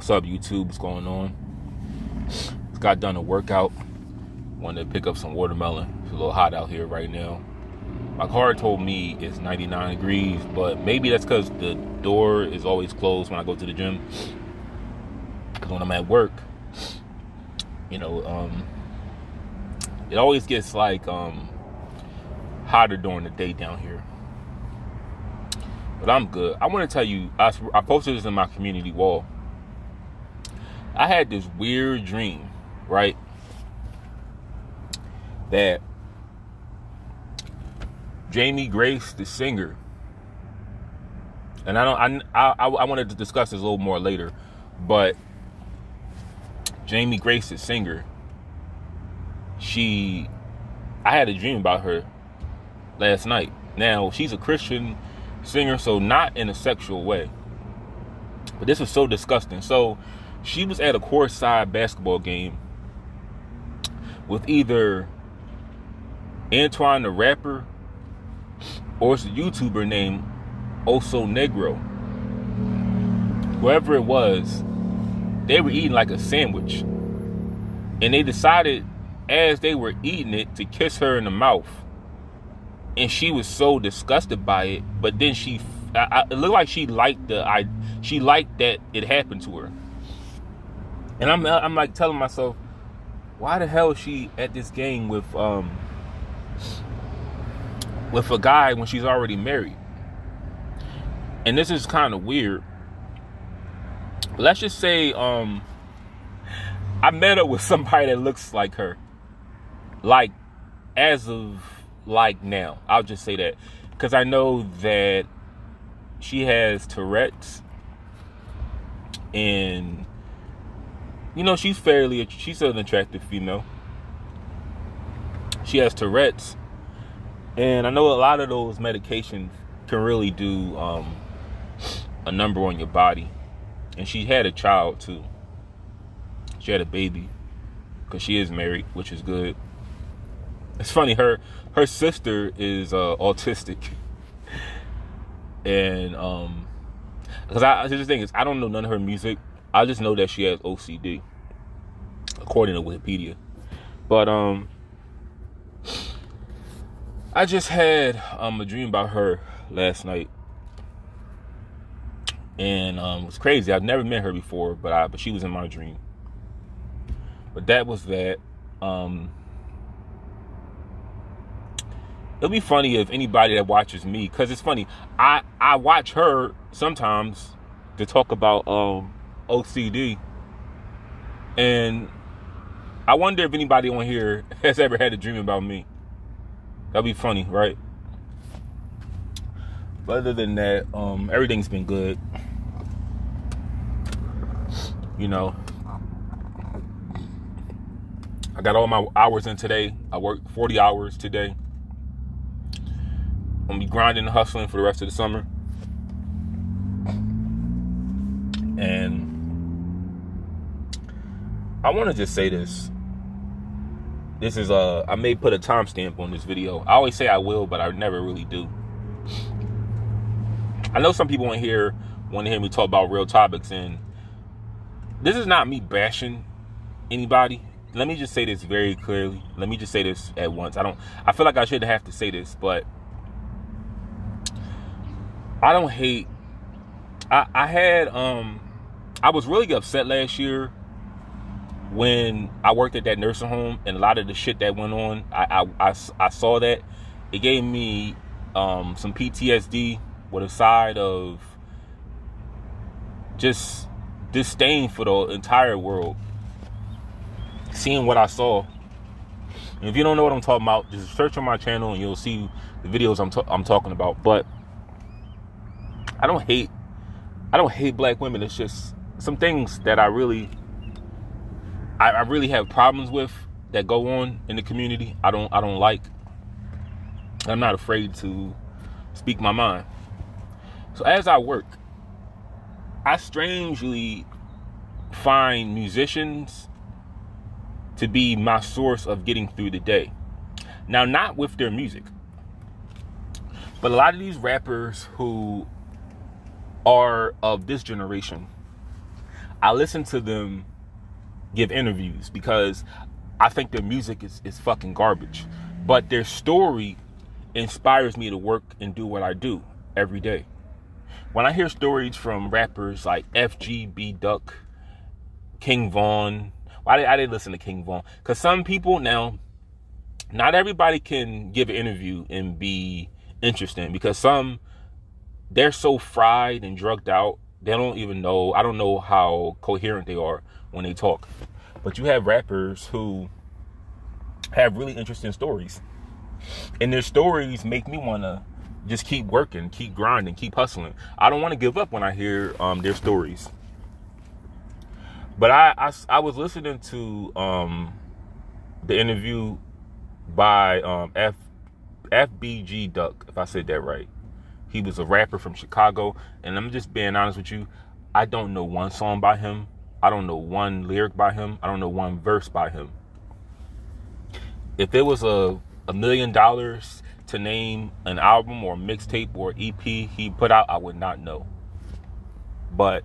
What's up, YouTube? What's going on? Just got done a workout. Wanted to pick up some watermelon. It's a little hot out here right now. My car told me it's 99 degrees, but maybe that's because the door is always closed when I go to the gym. Because when I'm at work, it always gets like hotter during the day down here. But I'm good. I want to tell you, I posted this in my community wall. I had this weird dream, right? That Jamie Grace, the singer, and I wanted to discuss this a little more later, but Jamie Grace, the singer, I had a dream about her last night. Now, she's a Christian singer, so not in a sexual way, but this was so disgusting. So she was at a courtside basketball game with either Antoine the rapper or it's a YouTuber named Oso Negro. Whoever it was, they were eating like a sandwich, and they decided as they were eating it to kiss her in the mouth, and she was so disgusted by it. But then it looked like she liked that it happened to her. And I'm like telling myself, why the hell is she at this game with a guy when she's already married? And this is kind of weird. Let's just say I met her with somebody that looks like her. Like, as of like now. I'll just say that. Because I know that she has Tourette's. And she's an attractive female. She has Tourette's, and I know a lot of those medications can really do a number on your body. And she had a child too. She had a baby because she is married, which is good. It's funny, her sister is autistic, and because the thing is, I don't know none of her music. I just know that she has OCD, according to Wikipedia. But I just had a dream about her last night, and it was crazy. I've never met her before, but she was in my dream. But that was that. It'll be funny if anybody that watches me, because it's funny, I watch her sometimes to talk about OCD, and I wonder if anybody on here has ever had a dream about me. That'd be funny, right? But other than that, everything's been good. I got all my hours in today. I worked 40 hours today. I'm gonna be grinding and hustling for the rest of the summer. And I want to just say this. This is I may put a timestamp on this video. I always say I will, but I never really do. I know some people in here want to hear me talk about real topics, and this is not me bashing anybody. Let me just say this very clearly. Let me just say this at once. I feel like I shouldn't have to say this, but I don't hate. I was really upset last year when I worked at that nursing home, and a lot of the shit that went on, I saw that. It gave me some PTSD with a side of just disdain for the entire world. Seeing what I saw. And if you don't know what I'm talking about, just search on my channel and you'll see the videos I'm talking about. But I don't hate black women. It's just some things that I really have problems with that go on in the community. I don't like. I'm not afraid to speak my mind. So as I work, I strangely find musicians to be my source of getting through the day. Now, not with their music, but a lot of these rappers who are of this generation, I listen to them give interviews because I think their music is fucking garbage. But their story inspires me to work and do what I do every day. When I hear stories from rappers like FGB Duck, King Von, I didn't listen to King Von. Because some people now, not everybody can give an interview and be interesting. Because some, they're so fried and drugged out, they don't even know, I don't know how coherent they are when they talk. But you have rappers who have really interesting stories. And their stories make me want to just keep working, keep grinding, keep hustling. I don't want to give up when I hear their stories. But I was listening to the interview by FBG Duck, if I said that right. He was a rapper from Chicago. And I'm just being honest with you. I don't know one song by him. I don't know one lyric by him. I don't know one verse by him. If it was $1 million to name an album or mixtape or EP he put out, I would not know. But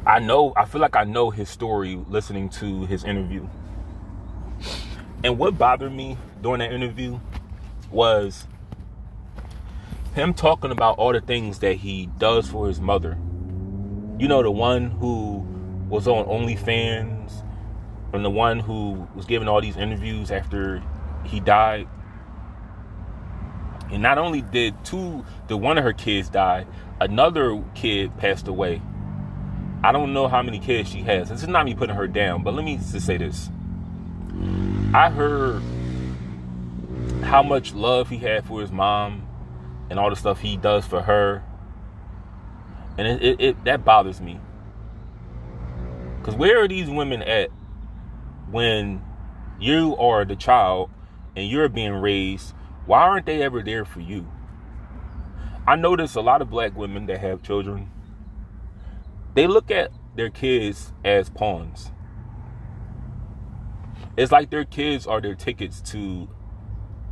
I feel like I know his story listening to his interview. And what bothered me during that interview was him talking about all the things that he does for his mother. You know, the one who was on OnlyFans and the one who was giving all these interviews after he died. And not only did one of her kids die, another kid passed away. I don't know how many kids she has. This is not me putting her down, but let me just say this. I heard how much love he had for his mom and all the stuff he does for her. And it that bothers me. Because where are these women at when you are the child and you're being raised? Why aren't they ever there for you? I notice a lot of black women that have children, they look at their kids as pawns. It's like their kids are their tickets to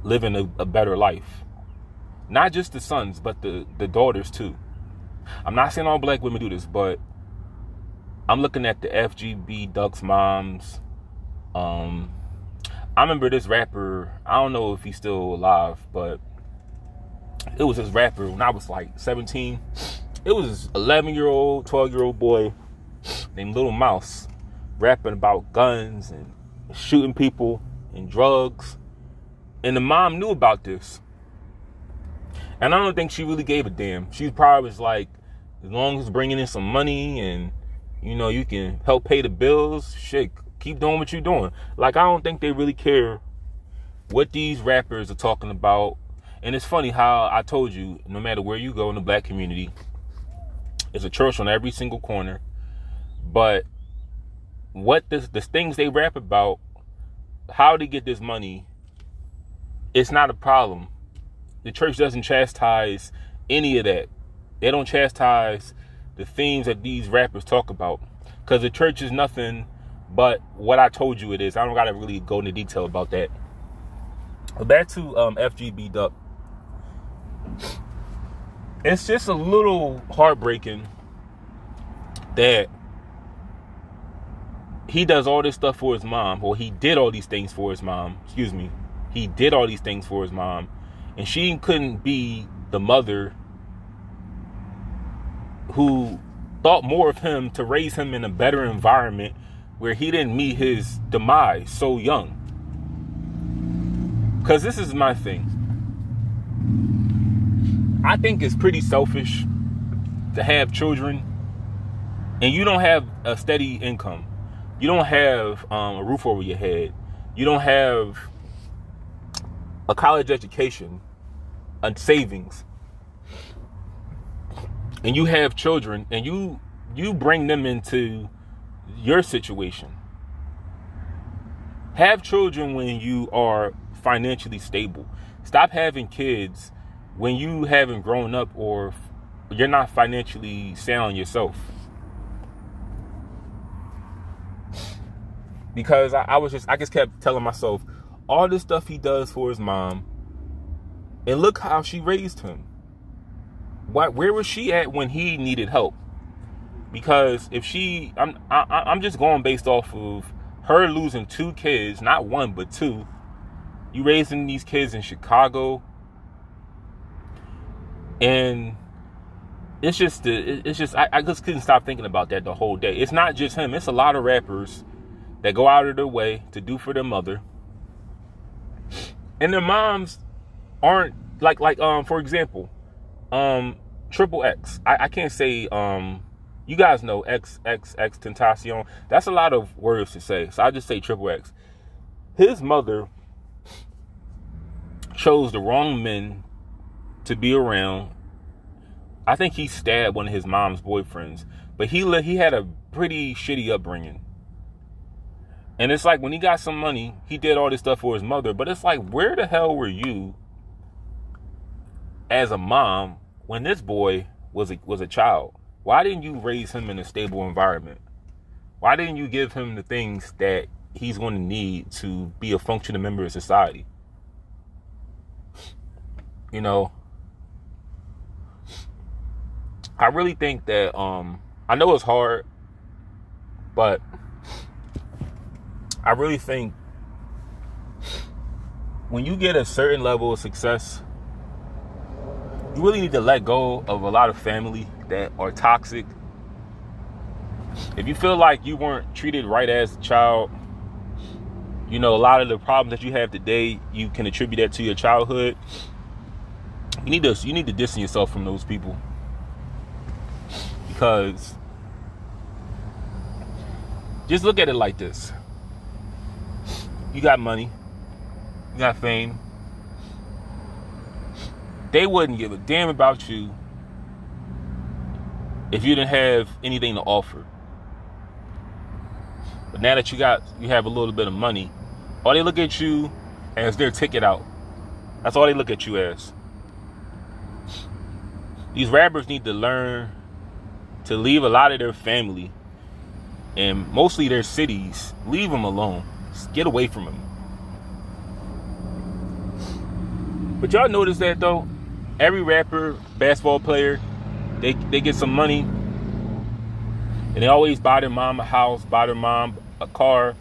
living a better life. Not just the sons, but the daughters too. I'm not saying all black women do this, but I'm looking at the FGB Duck's moms. I remember this rapper, I don't know if he's still alive, but it was this rapper when I was like 17. It was this 11-year-old, 12-year-old boy named Little Mouse rapping about guns and shooting people and drugs. And the mom knew about this. And I don't think she really gave a damn. She probably was like, as long as it's bringing in some money and, you know, you can help pay the bills, shit, keep doing what you're doing. Like, I don't think they really care what these rappers are talking about. And it's funny how I told you, no matter where you go in the black community, there's a church on every single corner. But what the things they rap about, how they get this money, it's not a problem. The church doesn't chastise any of that. They don't chastise the themes that these rappers talk about. Because the church is nothing but what I told you it is. I don't got to really go into detail about that. But back to FGB Duck. It's just a little heartbreaking that he does all this stuff for his mom. Or he did all these things for his mom. Excuse me. He did all these things for his mom. And she couldn't be the mother who thought more of him to raise him in a better environment where he didn't meet his demise so young. Because this is my thing. I think it's pretty selfish to have children and you don't have a steady income. You don't have a roof over your head. You don't have a college education and savings. And you have children and you bring them into your situation. Have children when you are financially stable. Stop having kids when you haven't grown up or you're not financially sound yourself. Because I just kept telling myself all this stuff he does for his mom, and look how she raised him. Where was she at when he needed help? Because if I'm just going based off of her losing 2 kids, not 1 but 2. You raising these kids in Chicago, and I just couldn't stop thinking about that the whole day. It's not just him. It's a lot of rappers that go out of their way to do for their mother, and their moms aren't like for example, Triple X. I can't say you guys know XXX Tentacion. That's a lot of words to say, so I just say Triple X. His mother chose the wrong men to be around. I think he stabbed one of his mom's boyfriends, but he had a pretty shitty upbringing. And it's like when he got some money, he did all this stuff for his mother, but it's like, where the hell were you as a mom when this boy was a child? Why didn't you raise him in a stable environment? Why didn't you give him the things that he's going to need to be a functioning member of society? You know, I really think that, I know it's hard, but I really think when you get a certain level of success, you really need to let go of a lot of family that are toxic. If you feel like you weren't treated right as a child, you know, a lot of the problems that you have today, you can attribute that to your childhood. You need to distance yourself from those people, because just look at it like this. You got money, you got fame. They wouldn't give a damn about you if you didn't have anything to offer. But now that you have a little bit of money, all they look at you as their ticket out. That's all they look at you as. These rappers need to learn to leave a lot of their family and mostly their cities. Leave them alone. Just get away from them. But y'all notice that though? Every rapper, basketball player, they get some money, and they always buy their mom a house, buy their mom a car,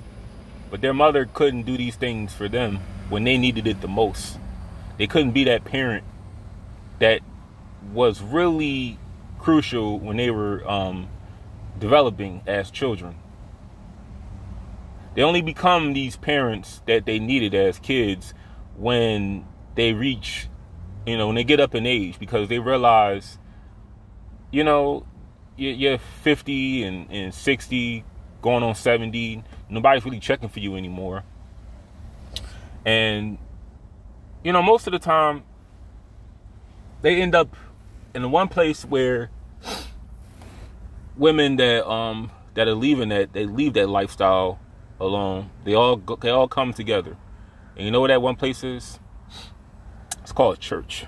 but their mother couldn't do these things for them when they needed it the most. They couldn't be that parent that was really crucial when they were developing as children. They only become these parents that they needed as kids when they reach, when they get up in age, because they realize, you're 50 and 60, going on 70. Nobody's really checking for you anymore. And, most of the time, they end up in the one place where women that are leaving they leave that lifestyle alone. They all come together. And you know what that one place is? It's called church.